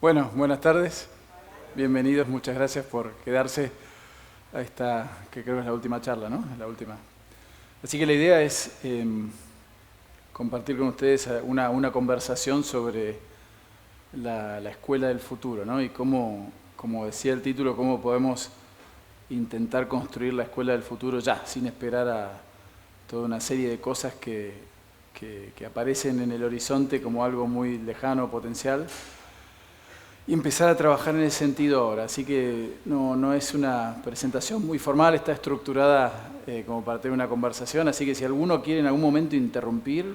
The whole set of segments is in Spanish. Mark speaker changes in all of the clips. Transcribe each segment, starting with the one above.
Speaker 1: Bueno, buenas tardes, bienvenidos, muchas gracias por quedarse a esta, que creo que es la última charla, ¿no? Es la última. Así que la idea es compartir con ustedes una conversación sobre la escuela del futuro, ¿no? Y cómo, como decía el título, cómo podemos intentar construir la escuela del futuro ya, sin esperar a toda una serie de cosas que aparecen en el horizonte como algo muy lejano, potencial, y empezar a trabajar en ese sentido ahora. Así que no es una presentación muy formal, está estructurada como para tener una conversación, así que si alguno quiere en algún momento interrumpir,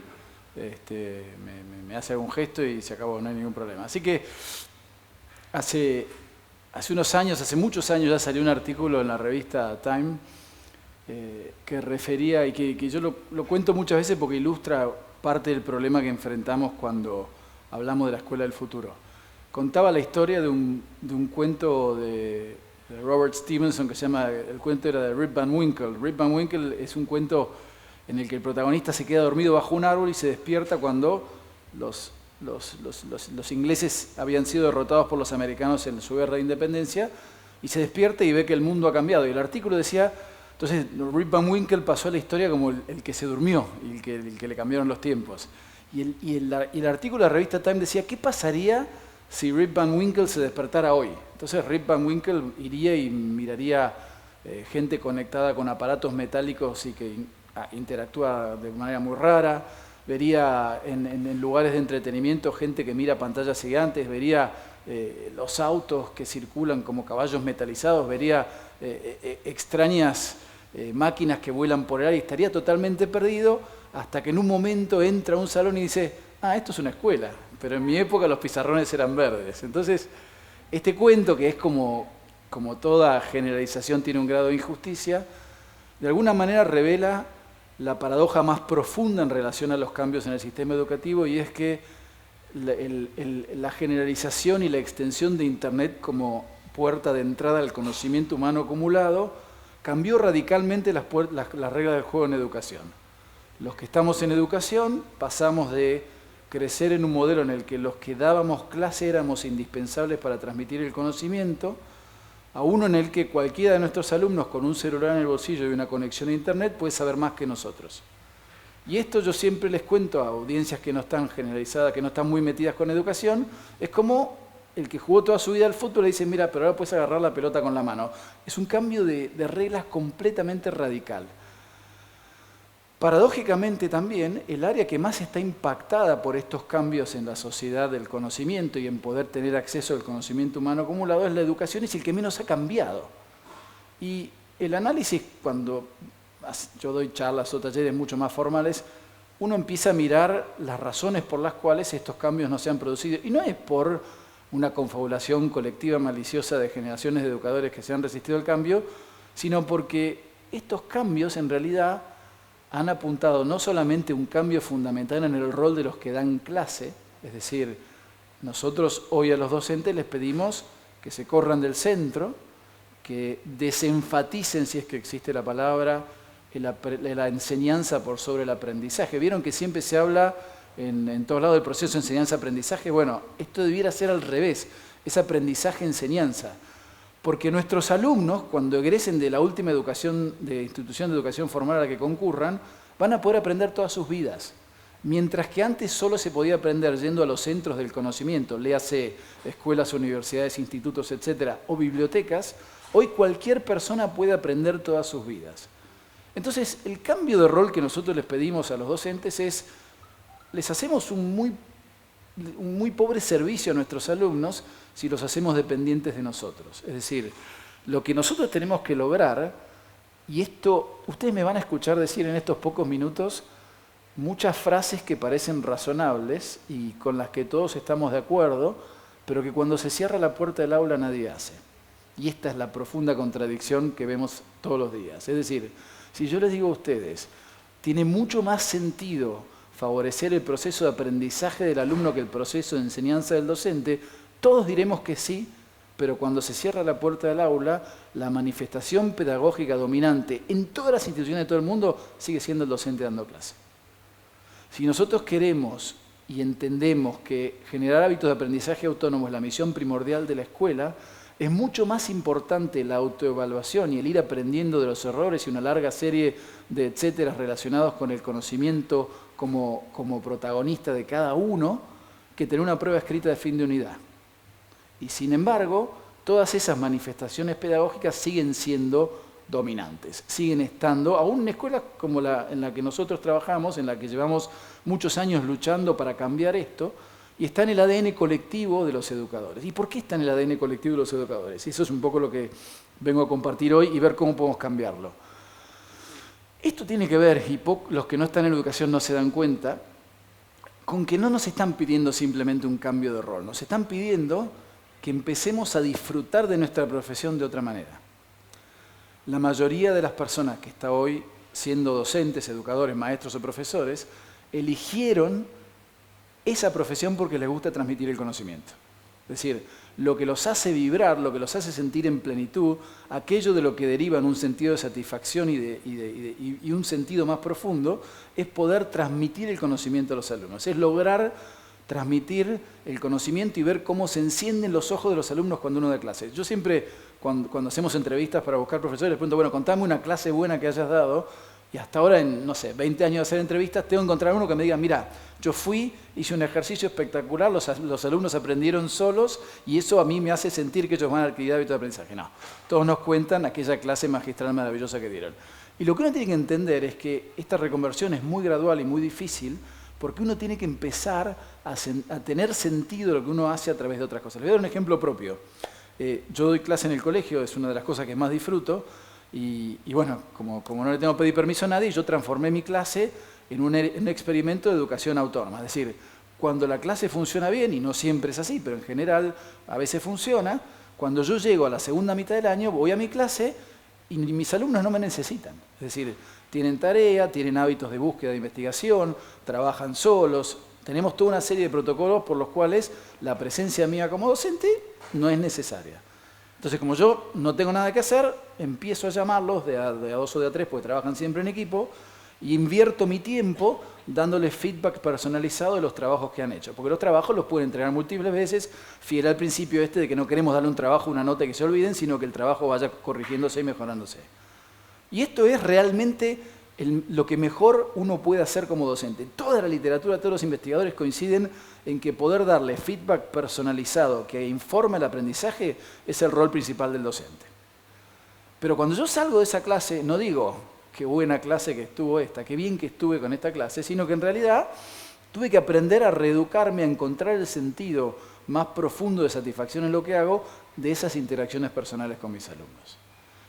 Speaker 1: me hace algún gesto y se acabó, no hay ningún problema. Así que hace unos años, hace muchos años ya salió un artículo en la revista Time que refería, y que yo lo cuento muchas veces porque ilustra parte del problema que enfrentamos cuando hablamos de la escuela del futuro. Contaba la historia de un cuento de Robert Stevenson que se llama, el cuento era de Rip Van Winkle. Rip Van Winkle es un cuento en el que el protagonista se queda dormido bajo un árbol y se despierta cuando los ingleses habían sido derrotados por los americanos en su guerra de independencia, y se despierta y ve que el mundo ha cambiado. Y el artículo decía, entonces Rip Van Winkle pasó a la historia como el que se durmió y el que le cambiaron los tiempos. Y el artículo de la revista Time decía, ¿qué pasaría si Rip Van Winkle se despertara hoy? Entonces Rip Van Winkle iría y miraría gente conectada con aparatos metálicos y que interactúa de manera muy rara, vería en lugares de entretenimiento gente que mira pantallas gigantes, vería los autos que circulan como caballos metalizados, vería extrañas máquinas que vuelan por el aire, y estaría totalmente perdido hasta que en un momento entra a un salón y dice, esto es una escuela, pero en mi época los pizarrones eran verdes. Entonces, este cuento, que es como toda generalización tiene un grado de injusticia, de alguna manera revela la paradoja más profunda en relación a los cambios en el sistema educativo, y es que la generalización y la extensión de Internet como puerta de entrada al conocimiento humano acumulado cambió radicalmente las reglas del juego en educación. Los que estamos en educación pasamos de crecer en un modelo en el que los que dábamos clase éramos indispensables para transmitir el conocimiento, a uno en el que cualquiera de nuestros alumnos con un celular en el bolsillo y una conexión a Internet puede saber más que nosotros. Y esto yo siempre les cuento a audiencias que no están generalizadas, que no están muy metidas con educación, es como el que jugó toda su vida al fútbol le dice, mira, pero ahora puedes agarrar la pelota con la mano. Es un cambio de reglas completamente radical. Paradójicamente también, el área que más está impactada por estos cambios en la sociedad del conocimiento y en poder tener acceso al conocimiento humano acumulado es la educación, es el que menos ha cambiado. Y el análisis, cuando yo doy charlas o talleres mucho más formales, uno empieza a mirar las razones por las cuales estos cambios no se han producido. Y no es por una confabulación colectiva maliciosa de generaciones de educadores que se han resistido al cambio, sino porque estos cambios en realidad han apuntado no solamente un cambio fundamental en el rol de los que dan clase, es decir, nosotros hoy a los docentes les pedimos que se corran del centro, que desenfaticen, si es que existe la palabra, la enseñanza por sobre el aprendizaje. ¿Vieron que siempre se habla en todos lados del proceso de enseñanza-aprendizaje? Bueno, esto debiera ser al revés, es aprendizaje-enseñanza. Porque nuestros alumnos, cuando egresen de la última institución de educación formal a la que concurran, van a poder aprender todas sus vidas. Mientras que antes solo se podía aprender yendo a los centros del conocimiento, léase escuelas, universidades, institutos, etcétera, o bibliotecas, hoy cualquier persona puede aprender todas sus vidas. Entonces, el cambio de rol que nosotros les pedimos a los docentes es, les hacemos un muy pobre servicio a nuestros alumnos si los hacemos dependientes de nosotros. Es decir, lo que nosotros tenemos que lograr, y esto ustedes me van a escuchar decir en estos pocos minutos muchas frases que parecen razonables y con las que todos estamos de acuerdo, pero que cuando se cierra la puerta del aula nadie hace. Y esta es la profunda contradicción que vemos todos los días. Es decir, si yo les digo a ustedes, tiene mucho más sentido favorecer el proceso de aprendizaje del alumno que el proceso de enseñanza del docente, todos diremos que sí, pero cuando se cierra la puerta del aula, la manifestación pedagógica dominante en todas las instituciones de todo el mundo sigue siendo el docente dando clase. Si nosotros queremos y entendemos que generar hábitos de aprendizaje autónomo es la misión primordial de la escuela, es mucho más importante la autoevaluación y el ir aprendiendo de los errores y una larga serie de etcéteras relacionados con el conocimiento como protagonista de cada uno, que tener una prueba escrita de fin de unidad. Y sin embargo, todas esas manifestaciones pedagógicas siguen siendo dominantes, siguen estando, aún en escuelas como en la que nosotros trabajamos, en la que llevamos muchos años luchando para cambiar esto, y está en el ADN colectivo de los educadores. ¿Y por qué está en el ADN colectivo de los educadores? Y eso es un poco lo que vengo a compartir hoy y ver cómo podemos cambiarlo. Esto tiene que ver, y los que no están en educación no se dan cuenta, con que no nos están pidiendo simplemente un cambio de rol, nos están pidiendo que empecemos a disfrutar de nuestra profesión de otra manera. La mayoría de las personas que está hoy siendo docentes, educadores, maestros o profesores, eligieron esa profesión porque les gusta transmitir el conocimiento. Es decir, lo que los hace vibrar, lo que los hace sentir en plenitud, aquello de lo que deriva en un sentido de satisfacción y un sentido más profundo, es poder transmitir el conocimiento a los alumnos, es lograr transmitir el conocimiento y ver cómo se encienden los ojos de los alumnos cuando uno da clase. Yo siempre, cuando hacemos entrevistas para buscar profesores, les pregunto, bueno, contame una clase buena que hayas dado, y hasta ahora, en, no sé, 20 años de hacer entrevistas, tengo que encontrar uno que me diga, mira, yo fui, hice un ejercicio espectacular, los alumnos aprendieron solos, y eso a mí me hace sentir que ellos van a adquirir hábitos de aprendizaje. No, todos nos cuentan aquella clase magistral maravillosa que dieron. Y lo que uno tiene que entender es que esta reconversión es muy gradual y muy difícil, porque uno tiene que empezar a tener sentido lo que uno hace a través de otras cosas. Les voy a dar un ejemplo propio. Yo doy clase en el colegio, es una de las cosas que más disfruto, y bueno, como no le tengo que pedir permiso a nadie, yo transformé mi clase en un experimento de educación autónoma. Es decir, cuando la clase funciona bien, y no siempre es así, pero en general a veces funciona, cuando yo llego a la segunda mitad del año, voy a mi clase y mis alumnos no me necesitan. Es decir, tienen tarea, tienen hábitos de búsqueda de investigación, trabajan solos. Tenemos toda una serie de protocolos por los cuales la presencia mía como docente no es necesaria. Entonces, como yo no tengo nada que hacer, empiezo a llamarlos de a 2 o de a 3, porque trabajan siempre en equipo, y invierto mi tiempo dándoles feedback personalizado de los trabajos que han hecho. Porque los trabajos los pueden entregar múltiples veces, fiel al principio de que no queremos darle un trabajo, una nota y que se olviden, sino que el trabajo vaya corrigiéndose y mejorándose. Y esto es realmente lo que mejor uno puede hacer como docente. Toda la literatura, todos los investigadores coinciden en que poder darle feedback personalizado que informe el aprendizaje es el rol principal del docente. Pero cuando yo salgo de esa clase, no digo qué buena clase que estuvo esta, qué bien que estuve con esta clase, sino que en realidad tuve que aprender a reeducarme, a encontrar el sentido más profundo de satisfacción en lo que hago de esas interacciones personales con mis alumnos.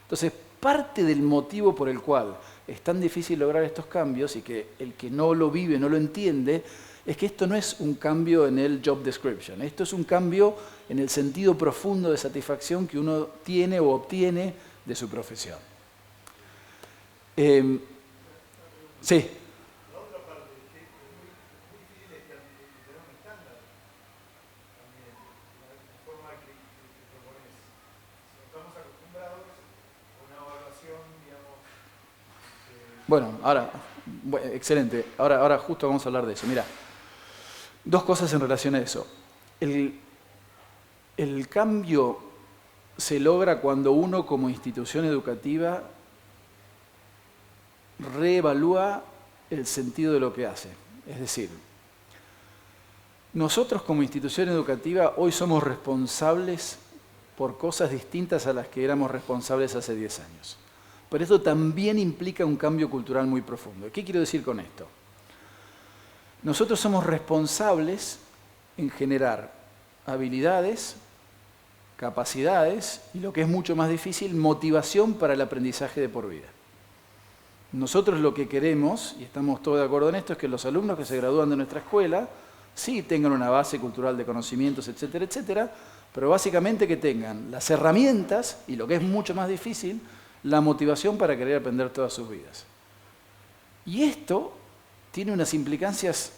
Speaker 1: Entonces, parte del motivo por el cual es tan difícil lograr estos cambios y que el que no lo vive, no lo entiende, es que esto no es un cambio en el job description, esto es un cambio en el sentido profundo de satisfacción que uno tiene o obtiene de su profesión. Sí. Bueno, excelente. Ahora justo vamos a hablar de eso. Mira, dos cosas en relación a eso. El cambio se logra cuando uno como institución educativa reevalúa el sentido de lo que hace. Es decir, nosotros como institución educativa hoy somos responsables por cosas distintas a las que éramos responsables hace 10 años. Pero esto también implica un cambio cultural muy profundo. ¿Qué quiero decir con esto? Nosotros somos responsables en generar habilidades, capacidades y, lo que es mucho más difícil, motivación para el aprendizaje de por vida. Nosotros lo que queremos, y estamos todos de acuerdo en esto, es que los alumnos que se gradúan de nuestra escuela sí tengan una base cultural de conocimientos, etcétera, etcétera, pero básicamente que tengan las herramientas, y lo que es mucho más difícil, la motivación para querer aprender todas sus vidas. Y esto tiene unas implicancias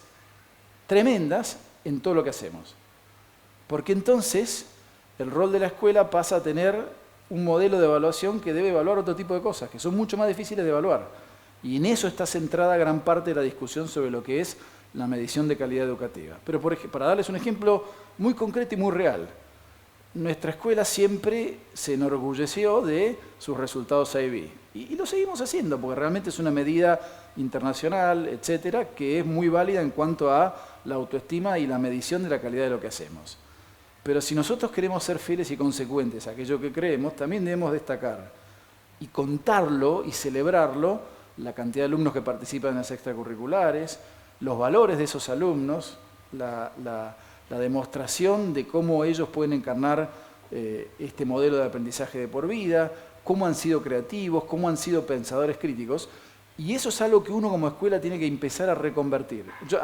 Speaker 1: tremendas en todo lo que hacemos. Porque entonces el rol de la escuela pasa a tener un modelo de evaluación que debe evaluar otro tipo de cosas, que son mucho más difíciles de evaluar. Y en eso está centrada gran parte de la discusión sobre lo que es la medición de calidad educativa. Pero para darles un ejemplo muy concreto y muy real, nuestra escuela siempre se enorgulleció de sus resultados IB. Y lo seguimos haciendo, porque realmente es una medida internacional, etcétera, que es muy válida en cuanto a la autoestima y la medición de la calidad de lo que hacemos. Pero si nosotros queremos ser fieles y consecuentes a aquello que creemos, también debemos destacar y contarlo y celebrarlo, la cantidad de alumnos que participan en las extracurriculares, los valores de esos alumnos, la demostración de cómo ellos pueden encarnar este modelo de aprendizaje de por vida, cómo han sido creativos, cómo han sido pensadores críticos, y eso es algo que uno como escuela tiene que empezar a reconvertir. Yo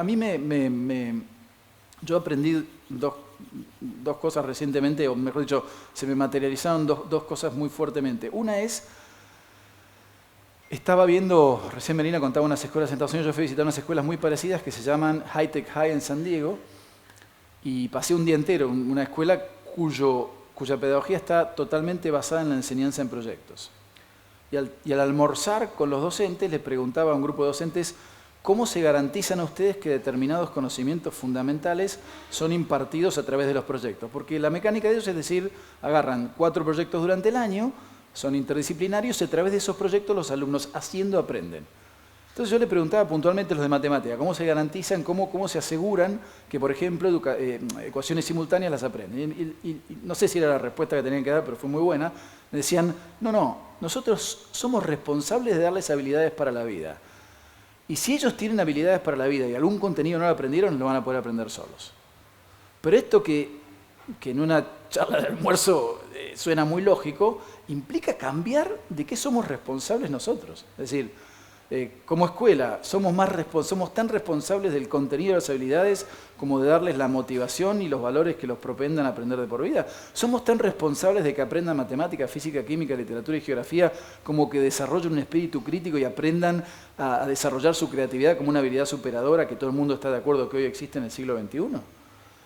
Speaker 1: aprendí dos cosas recientemente, o mejor dicho, se me materializaron dos cosas muy fuertemente. Una es, estaba viendo, recién Melina contaba unas escuelas en Estados Unidos, yo fui a visitar unas escuelas muy parecidas que se llaman High Tech High en San Diego, y pasé un día entero en una escuela cuya pedagogía está totalmente basada en la enseñanza en proyectos. Y al almorzar con los docentes, les preguntaba a un grupo de docentes cómo se garantizan a ustedes que determinados conocimientos fundamentales son impartidos a través de los proyectos. Porque la mecánica de ellos es decir, agarran 4 proyectos durante el año, son interdisciplinarios y a través de esos proyectos los alumnos haciendo aprenden. Entonces yo le preguntaba puntualmente a los de matemática, ¿cómo se garantizan, cómo se aseguran que, por ejemplo, ecuaciones simultáneas las aprenden? Y no sé si era la respuesta que tenían que dar, pero fue muy buena. Me decían, no, nosotros somos responsables de darles habilidades para la vida. Y si ellos tienen habilidades para la vida y algún contenido no lo aprendieron, lo van a poder aprender solos. Pero esto que en una charla de almuerzo suena muy lógico, implica cambiar de qué somos responsables nosotros. Es decir, como escuela somos tan responsables del contenido de las habilidades como de darles la motivación y los valores que los propendan a aprender de por vida. Somos tan responsables de que aprendan matemática, física, química, literatura y geografía como que desarrollen un espíritu crítico y aprendan a desarrollar su creatividad como una habilidad superadora que todo el mundo está de acuerdo que hoy existe en el siglo XXI.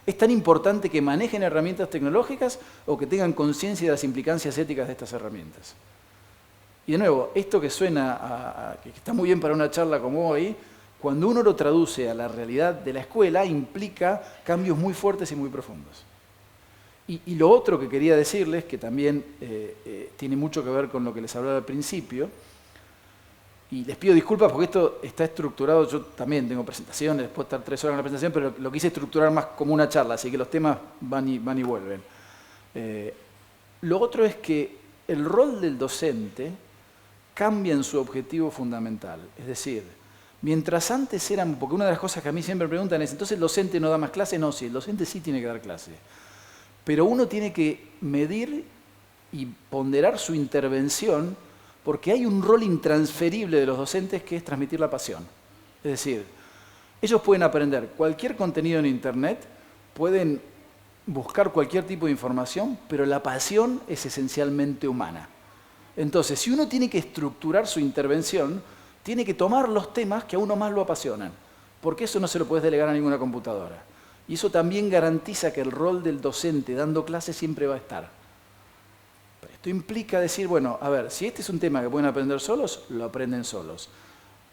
Speaker 1: ¿Es tan importante que manejen herramientas tecnológicas o que tengan conciencia de las implicancias éticas de estas herramientas? Y de nuevo, esto que suena, que está muy bien para una charla como hoy, cuando uno lo traduce a la realidad de la escuela, implica cambios muy fuertes y muy profundos. Y lo otro que quería decirles, que también tiene mucho que ver con lo que les hablaba al principio, y les pido disculpas porque esto está estructurado, yo también tengo presentaciones, puedo estar 3 horas en la presentación, pero lo quise estructurar más como una charla, así que los temas van y vuelven. Lo otro es que el rol del docente cambia en su objetivo fundamental. Es decir, mientras antes eran, porque una de las cosas que a mí siempre me preguntan es, ¿entonces el docente no da más clase? No, sí, el docente sí tiene que dar clase. Pero uno tiene que medir y ponderar su intervención porque hay un rol intransferible de los docentes que es transmitir la pasión. Es decir, ellos pueden aprender cualquier contenido en Internet, pueden buscar cualquier tipo de información, pero la pasión es esencialmente humana. Entonces, si uno tiene que estructurar su intervención, tiene que tomar los temas que a uno más lo apasionan, porque eso no se lo puedes delegar a ninguna computadora. Y eso también garantiza que el rol del docente dando clases siempre va a estar. Pero esto implica decir, bueno, a ver, si este es un tema que pueden aprender solos, lo aprenden solos.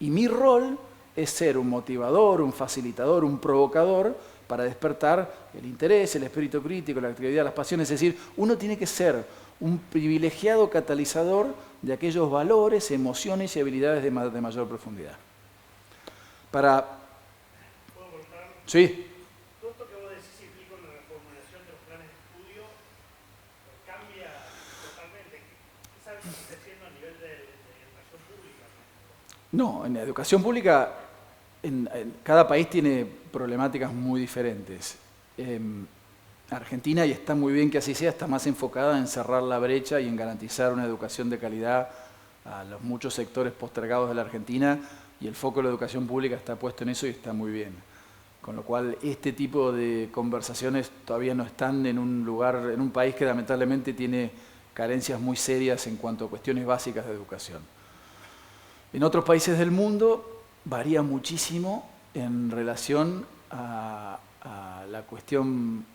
Speaker 1: Y mi rol es ser un motivador, un facilitador, un provocador para despertar el interés, el espíritu crítico, la actividad, las pasiones. Es decir, uno tiene que ser un privilegiado catalizador de aquellos valores, emociones y habilidades de mayor profundidad.
Speaker 2: ¿Puedo cortar?
Speaker 1: Sí.
Speaker 2: Todo esto que vos decís implica una reformulación de los planes de estudio, cambia totalmente. ¿Qué sabes qué está haciendo a nivel de educación pública?
Speaker 1: No, en la educación pública, cada país tiene problemáticas muy diferentes. Argentina, y está muy bien que así sea, está más enfocada en cerrar la brecha y en garantizar una educación de calidad a los muchos sectores postergados de la Argentina, y el foco de la educación pública está puesto en eso y está muy bien. Con lo cual, este tipo de conversaciones todavía no están en un país que lamentablemente tiene carencias muy serias en cuanto a cuestiones básicas de educación. En otros países del mundo varía muchísimo en relación a la cuestión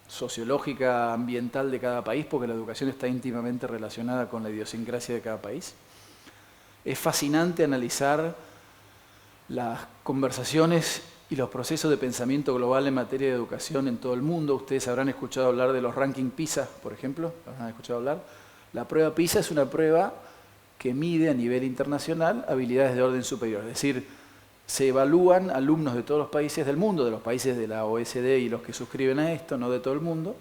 Speaker 1: sociológica, ambiental de cada país, porque la educación está íntimamente relacionada con la idiosincrasia de cada país. Es fascinante analizar las conversaciones y los procesos de pensamiento global en materia de educación en todo el mundo. Ustedes habrán escuchado hablar de los rankings PISA, por ejemplo. ¿Habrán escuchado hablar? La prueba PISA es una prueba que mide a nivel internacional habilidades de orden superior. Es decir, se evalúan alumnos de todos los países del mundo, de los países de la OECD y los que suscriben a esto, no de todo el mundo,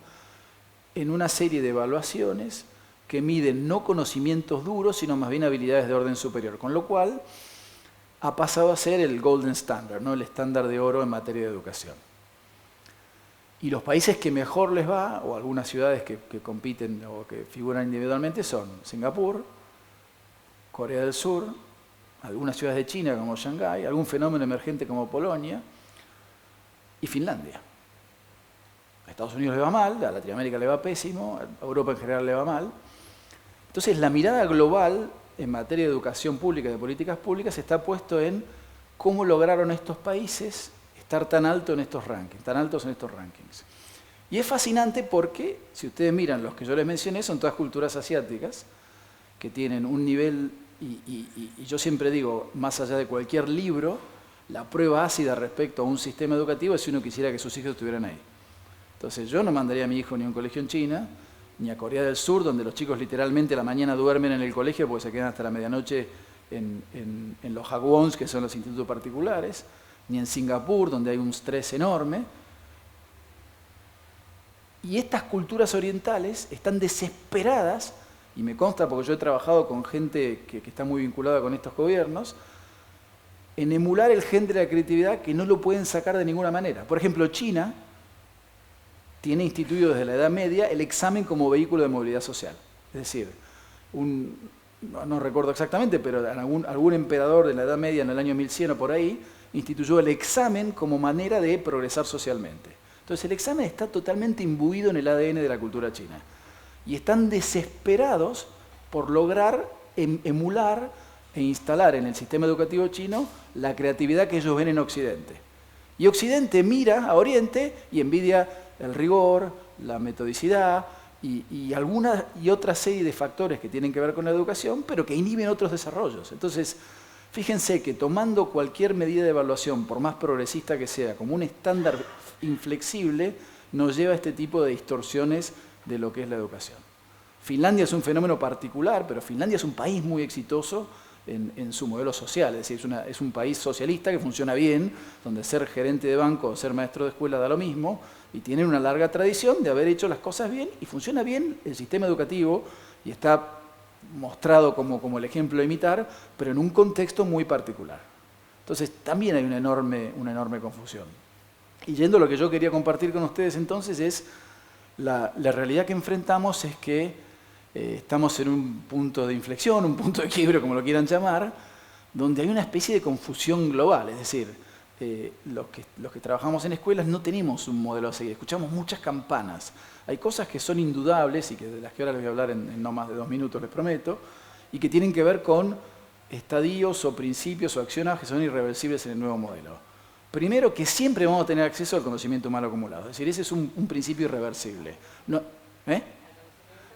Speaker 1: en una serie de evaluaciones que miden no conocimientos duros, sino más bien habilidades de orden superior. Con lo cual, ha pasado a ser el golden standard, ¿no? El estándar de oro en materia de educación. Y los países que mejor les va, o algunas ciudades que compiten o que figuran individualmente, son Singapur, Corea del Sur, algunas ciudades de China como Shanghái, algún fenómeno emergente como Polonia y Finlandia. A Estados Unidos le va mal, a Latinoamérica le va pésimo, a Europa en general le va mal. Entonces la mirada global en materia de educación pública y de políticas públicas está puesto en cómo lograron estos países estar tan altos en estos rankings, Y es fascinante porque, si ustedes miran los que yo les mencioné, son todas culturas asiáticas que tienen un nivel, y yo siempre digo, más allá de cualquier libro, la prueba ácida respecto a un sistema educativo es si uno quisiera que sus hijos estuvieran ahí. Entonces yo no mandaría a mi hijo ni a un colegio en China, ni a Corea del Sur, donde los chicos literalmente a la mañana duermen en el colegio porque se quedan hasta la medianoche en los hagwons, que son los institutos particulares, ni en Singapur, donde hay un estrés enorme. Y estas culturas orientales están desesperadas, y me consta porque yo he trabajado con gente que está muy vinculada con estos gobiernos, en emular el gen de la creatividad que no lo pueden sacar de ninguna manera. Por ejemplo, China tiene instituido desde la Edad Media el examen como vehículo de movilidad social. Es decir, no recuerdo exactamente, pero algún emperador de la Edad Media en el año 1100 o por ahí, instituyó el examen como manera de progresar socialmente. Entonces el examen está totalmente imbuido en el ADN de la cultura china. Y están desesperados por lograr emular e instalar en el sistema educativo chino la creatividad que ellos ven en Occidente. Y Occidente mira a Oriente y envidia el rigor, la metodicidad y alguna y otra serie de factores que tienen que ver con la educación, pero que inhiben otros desarrollos. Entonces, fíjense que tomando cualquier medida de evaluación, por más progresista que sea, como un estándar inflexible, nos lleva a este tipo de distorsiones de lo que es la educación. Finlandia es un fenómeno particular, pero Finlandia es un país muy exitoso en su modelo social, es decir, es un país socialista que funciona bien, donde ser gerente de banco o ser maestro de escuela da lo mismo, y tienen una larga tradición de haber hecho las cosas bien, y funciona bien el sistema educativo, y está mostrado como el ejemplo a imitar, pero en un contexto muy particular. Entonces también hay una enorme confusión. Y yendo a lo que yo quería compartir con ustedes entonces es, la realidad que enfrentamos es que estamos en un punto de inflexión, un punto de equilibrio, como lo quieran llamar, donde hay una especie de confusión global, es decir, los que trabajamos en escuelas no tenemos un modelo a seguir, escuchamos muchas campanas. Hay cosas que son indudables y de las que ahora les voy a hablar en no más de 2 minutos, les prometo, y que tienen que ver con estadios o principios o acciones que son irreversibles en el nuevo modelo. Primero, que siempre vamos a tener acceso al conocimiento humano acumulado, es decir, ese es un principio irreversible.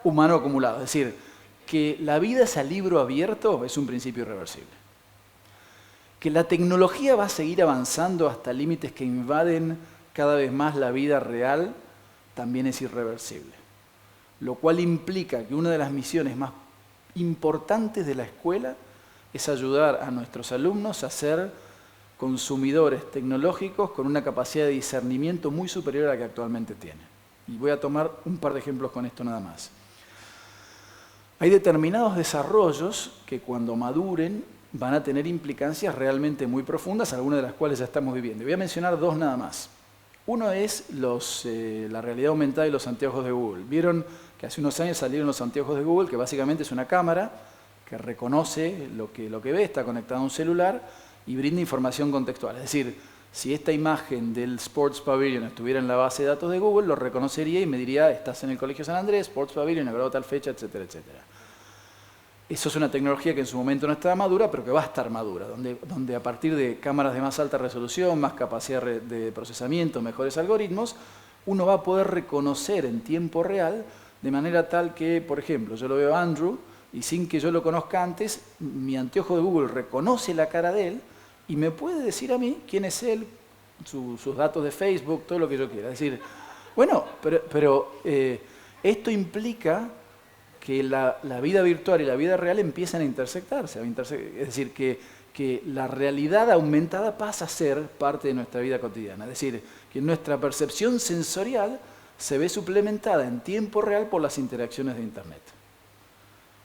Speaker 1: Humano acumulado, es decir, que la vida es a libro abierto es un principio irreversible. Que la tecnología va a seguir avanzando hasta límites que invaden cada vez más la vida real también es irreversible. Lo cual implica que una de las misiones más importantes de la escuela es ayudar a nuestros alumnos a ser consumidores tecnológicos con una capacidad de discernimiento muy superior a la que actualmente tienen. Y voy a tomar un par de ejemplos con esto nada más. Hay determinados desarrollos que cuando maduren van a tener implicancias realmente muy profundas, algunas de las cuales ya estamos viviendo. Voy a mencionar 2 nada más. Uno es la realidad aumentada y los anteojos de Google. Vieron que hace unos años salieron los anteojos de Google, que básicamente es una cámara que reconoce lo que ve, está conectada a un celular y brinda información contextual. Es decir, si esta imagen del Sports Pavilion estuviera en la base de datos de Google, lo reconocería y me diría, estás en el Colegio San Andrés, Sports Pavilion, agrado tal fecha, etcétera, etcétera. Eso es una tecnología que en su momento no estaba madura, pero que va a estar madura, donde a partir de cámaras de más alta resolución, más capacidad de procesamiento, mejores algoritmos, uno va a poder reconocer en tiempo real, de manera tal que, por ejemplo, yo lo veo a Andrew, y sin que yo lo conozca antes, mi anteojo de Google reconoce la cara de él, y me puede decir a mí quién es él, sus datos de Facebook, todo lo que yo quiera. Es decir, bueno, pero esto implica que la vida virtual y la vida real empiezan a intersectarse. Es decir, que la realidad aumentada pasa a ser parte de nuestra vida cotidiana. Es decir, que nuestra percepción sensorial se ve suplementada en tiempo real por las interacciones de Internet.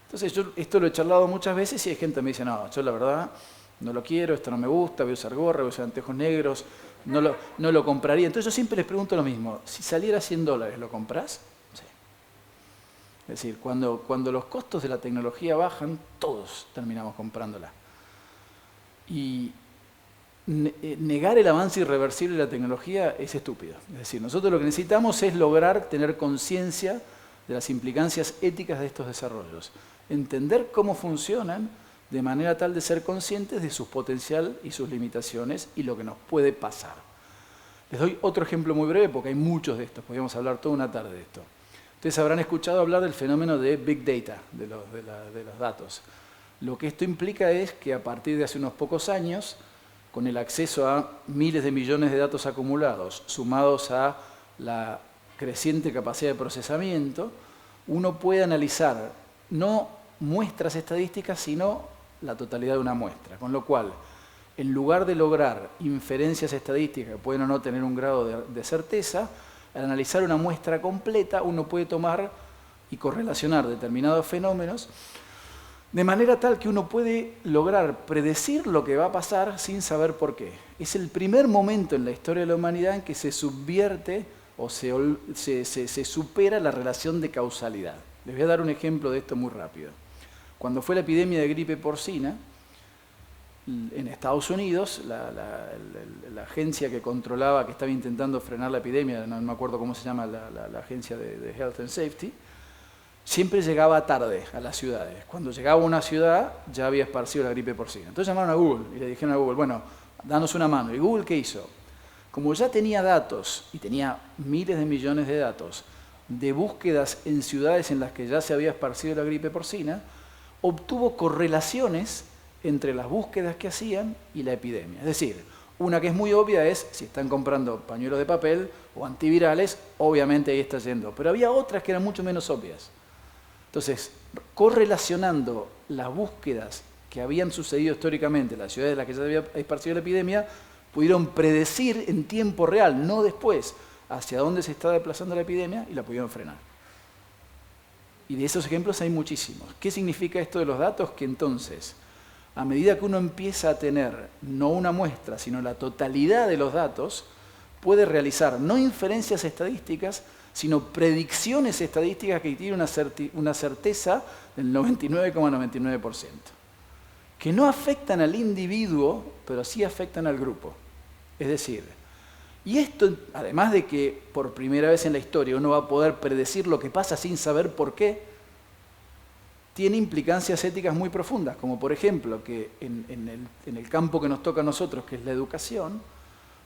Speaker 1: Entonces, yo esto lo he charlado muchas veces y hay gente que me dice, no, yo la verdad no lo quiero, esto no me gusta, voy a usar gorra, voy a usar anteojos negros, no lo compraría. Entonces yo siempre les pregunto lo mismo, si saliera $100, ¿lo comprás? Sí. Es decir, cuando los costos de la tecnología bajan, todos terminamos comprándola. Y negar el avance irreversible de la tecnología es estúpido. Es decir, nosotros lo que necesitamos es lograr tener conciencia de las implicancias éticas de estos desarrollos. Entender cómo funcionan de manera tal de ser conscientes de su potencial y sus limitaciones y lo que nos puede pasar. Les doy otro ejemplo muy breve porque hay muchos de estos, podríamos hablar toda una tarde de esto. Ustedes habrán escuchado hablar del fenómeno de Big Data, de los datos. Lo que esto implica es que a partir de hace unos pocos años, con el acceso a miles de millones de datos acumulados, sumados a la creciente capacidad de procesamiento, uno puede analizar no muestras estadísticas, sino la totalidad de una muestra. Con lo cual, en lugar de lograr inferencias estadísticas que pueden o no tener un grado de certeza, al analizar una muestra completa, uno puede tomar y correlacionar determinados fenómenos de manera tal que uno puede lograr predecir lo que va a pasar sin saber por qué. Es el primer momento en la historia de la humanidad en que se subvierte o se supera la relación de causalidad. Les voy a dar un ejemplo de esto muy rápido. Cuando fue la epidemia de gripe porcina, en Estados Unidos, la agencia que controlaba, que estaba intentando frenar la epidemia, no me acuerdo cómo se llama la agencia de Health and Safety, siempre llegaba tarde a las ciudades. Cuando llegaba a una ciudad, ya había esparcido la gripe porcina. Entonces llamaron a Google y le dijeron a Google, bueno, danos una mano. ¿Y Google qué hizo? Como ya tenía datos, y tenía miles de millones de datos, de búsquedas en ciudades en las que ya se había esparcido la gripe porcina, obtuvo correlaciones entre las búsquedas que hacían y la epidemia. Es decir, una que es muy obvia es, si están comprando pañuelos de papel o antivirales, obviamente ahí está yendo. Pero había otras que eran mucho menos obvias. Entonces, correlacionando las búsquedas que habían sucedido históricamente en las ciudades en las que se había esparcido la epidemia, pudieron predecir en tiempo real, no después, hacia dónde se estaba desplazando la epidemia y la pudieron frenar. Y de esos ejemplos hay muchísimos. ¿Qué significa esto de los datos? Que entonces, a medida que uno empieza a tener no una muestra, sino la totalidad de los datos, puede realizar no inferencias estadísticas, sino predicciones estadísticas que tienen una certeza del 99,99%, que no afectan al individuo, pero sí afectan al grupo. Es decir, y esto, además de que por primera vez en la historia uno va a poder predecir lo que pasa sin saber por qué, tiene implicancias éticas muy profundas, como por ejemplo que en el campo que nos toca a nosotros, que es la educación,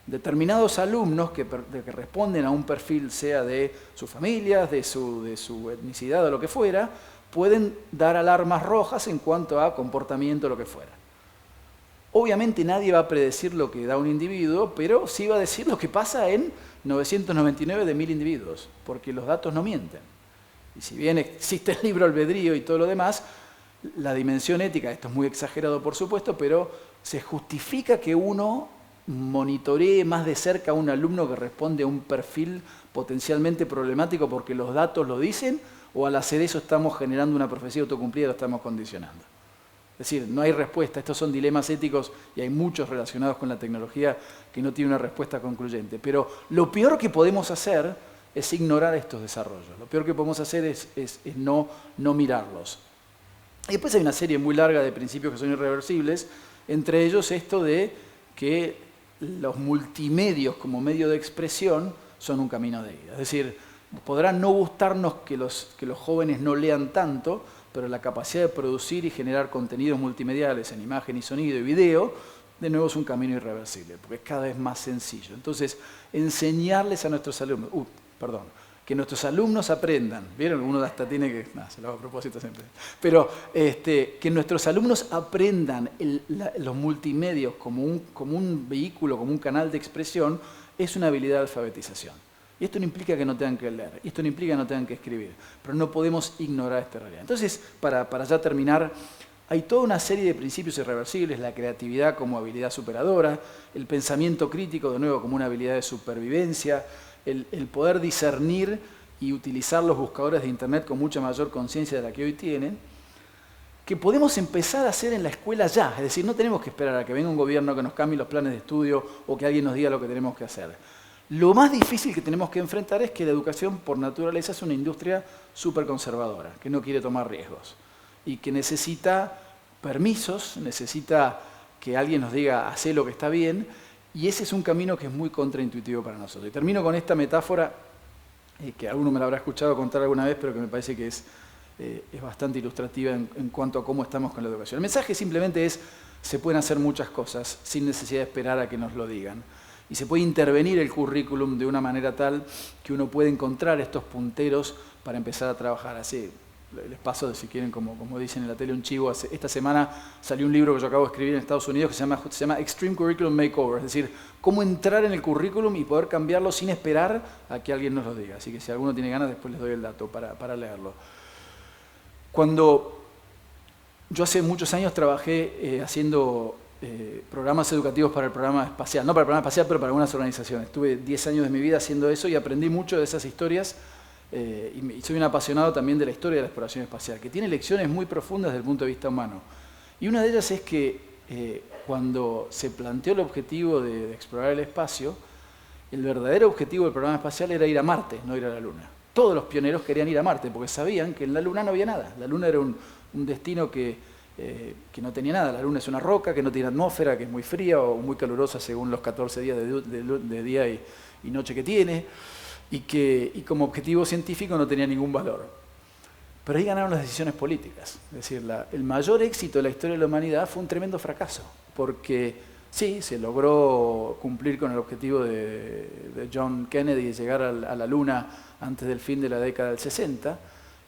Speaker 1: determinados alumnos que responden a un perfil, sea de sus familias, de su etnicidad o lo que fuera, pueden dar alarmas rojas en cuanto a comportamiento o lo que fuera. Obviamente nadie va a predecir lo que da un individuo, pero sí va a decir lo que pasa en 999 de 1000 individuos, porque los datos no mienten. Y si bien existe el libre albedrío y todo lo demás, la dimensión ética, esto es muy exagerado por supuesto, pero se justifica que uno monitoree más de cerca a un alumno que responde a un perfil potencialmente problemático porque los datos lo dicen, o al hacer eso estamos generando una profecía autocumplida y lo estamos condicionando. Es decir, no hay respuesta, estos son dilemas éticos y hay muchos relacionados con la tecnología que no tienen una respuesta concluyente. Pero lo peor que podemos hacer es ignorar estos desarrollos, lo peor que podemos hacer es no mirarlos. Y después hay una serie muy larga de principios que son irreversibles, entre ellos esto de que los multimedios como medio de expresión son un camino de ida. Es decir, podrá no gustarnos que los jóvenes no lean tanto, pero la capacidad de producir y generar contenidos multimediales en imagen y sonido y video, de nuevo es un camino irreversible, porque es cada vez más sencillo. Entonces, enseñarles a nuestros alumnos, que nuestros alumnos aprendan, ¿vieron? Uno hasta tiene que, no, se lo hago a propósito siempre, pero que nuestros alumnos aprendan los multimedios como un vehículo, como un canal de expresión, es una habilidad de alfabetización. Y esto no implica que no tengan que leer, y esto no implica que no tengan que escribir, pero no podemos ignorar esta realidad. Entonces, para ya terminar, hay toda una serie de principios irreversibles, la creatividad como habilidad superadora, el pensamiento crítico, de nuevo, como una habilidad de supervivencia, el poder discernir y utilizar los buscadores de Internet con mucha mayor conciencia de la que hoy tienen, que podemos empezar a hacer en la escuela ya. Es decir, no tenemos que esperar a que venga un gobierno que nos cambie los planes de estudio o que alguien nos diga lo que tenemos que hacer. Lo más difícil que tenemos que enfrentar es que la educación por naturaleza es una industria súper conservadora, que no quiere tomar riesgos y que necesita permisos, necesita que alguien nos diga, hacé lo que está bien, y ese es un camino que es muy contraintuitivo para nosotros. Y termino con esta metáfora, que alguno me la habrá escuchado contar alguna vez, pero que me parece que es bastante ilustrativa en cuanto a cómo estamos con la educación. El mensaje simplemente es, se pueden hacer muchas cosas sin necesidad de esperar a que nos lo digan. Y se puede intervenir el currículum de una manera tal que uno puede encontrar estos punteros para empezar a trabajar así. Les paso, si quieren, como dicen en la tele, un chivo. Esta semana salió un libro que yo acabo de escribir en Estados Unidos que se llama Extreme Curriculum Makeover, es decir, cómo entrar en el currículum y poder cambiarlo sin esperar a que alguien nos lo diga. Así que si alguno tiene ganas, después les doy el dato para leerlo. Yo hace muchos años trabajé haciendo programas educativos para el programa espacial, no para el programa espacial, pero para algunas organizaciones. Estuve 10 años de mi vida haciendo eso y aprendí mucho de esas historias. Y soy un apasionado también de la historia de la exploración espacial, que tiene lecciones muy profundas desde el punto de vista humano. Y una de ellas es que cuando se planteó el objetivo de explorar el espacio, el verdadero objetivo del programa espacial era ir a Marte, no ir a la Luna. Todos los pioneros querían ir a Marte porque sabían que en la Luna no había nada. La Luna era un destino que no tenía nada. La Luna es una roca que no tiene atmósfera, que es muy fría o muy calurosa según los 14 días de día y noche que tiene. Y como objetivo científico no tenía ningún valor. Pero ahí ganaron las decisiones políticas. Es decir, el mayor éxito de la historia de la humanidad fue un tremendo fracaso, porque sí, se logró cumplir con el objetivo de John Kennedy de llegar a la Luna antes del fin de la década del 60,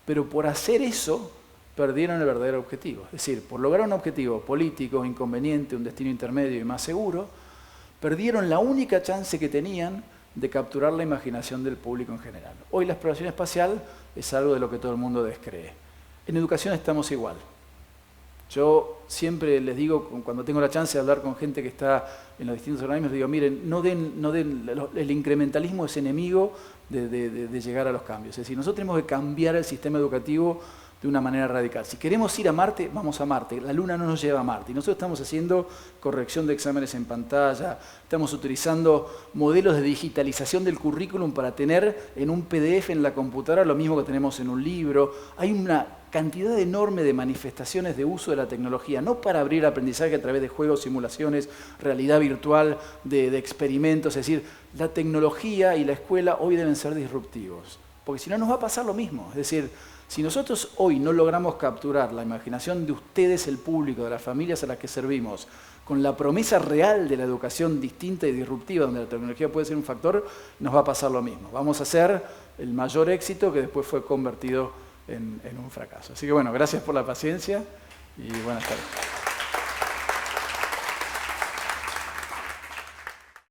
Speaker 1: pero por hacer eso perdieron el verdadero objetivo. Es decir, por lograr un objetivo político, inconveniente, un destino intermedio y más seguro, perdieron la única chance que tenían de capturar la imaginación del público en general. Hoy la exploración espacial es algo de lo que todo el mundo descree. En educación estamos igual. Yo siempre les digo, cuando tengo la chance de hablar con gente que está en los distintos organismos, digo, miren, el incrementalismo es enemigo de llegar a los cambios. Es decir, nosotros tenemos que cambiar el sistema educativo de una manera radical. Si queremos ir a Marte, vamos a Marte. La Luna no nos lleva a Marte. Y nosotros estamos haciendo corrección de exámenes en pantalla, estamos utilizando modelos de digitalización del currículum para tener en un PDF en la computadora lo mismo que tenemos en un libro. Hay una cantidad enorme de manifestaciones de uso de la tecnología, no para abrir aprendizaje a través de juegos, simulaciones, realidad virtual, de experimentos. Es decir, la tecnología y la escuela hoy deben ser disruptivos, porque si no nos va a pasar lo mismo. Es decir, si nosotros hoy no logramos capturar la imaginación de ustedes, el público, de las familias a las que servimos, con la promesa real de la educación distinta y disruptiva, donde la tecnología puede ser un factor, nos va a pasar lo mismo. Vamos a hacer el mayor éxito que después fue convertido en un fracaso. Así que bueno, gracias por la paciencia y buenas tardes.